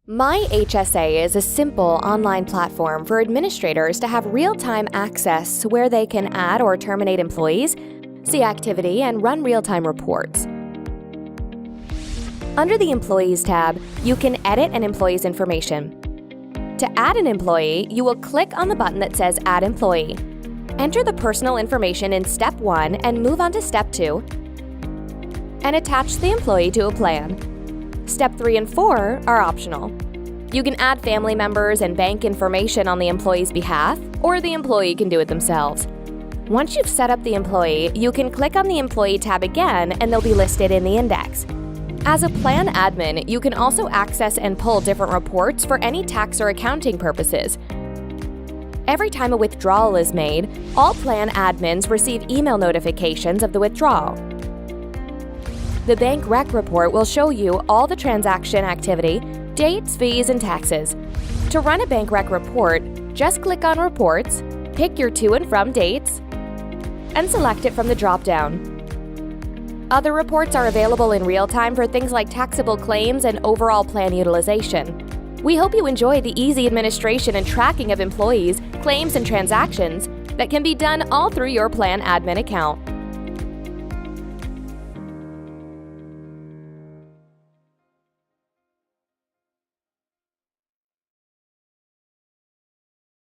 myHSA is a simple online platform for administrators to have real-time access to where they can add or terminate employees, see activity, and run real-time reports. Under the Employees tab, you can edit an employee's information. To add an employee, you will click on the button that says Add Employee. Enter the personal information in Step 1 and move on to Step 2, and attach the employee to a plan. Step 3 and 4 are optional. You can add family members and bank information on the employee's behalf, or the employee can do it themselves. Once you've set up the employee, you can click on the Employee tab again and they'll be listed in the index. As a plan admin, you can also access and pull different reports for any tax or accounting purposes. Every time a withdrawal is made, all plan admins receive email notifications of the withdrawal. The bank rec report will show you all the transaction activity, dates, fees, and taxes. To run a bank rec report, just click on Reports, pick your to and from dates, and select it from the drop-down. Other reports are available in real time for things like taxable claims and overall plan utilization. We hope you enjoy the easy administration and tracking of employees, claims, and transactions that can be done all through your plan admin account.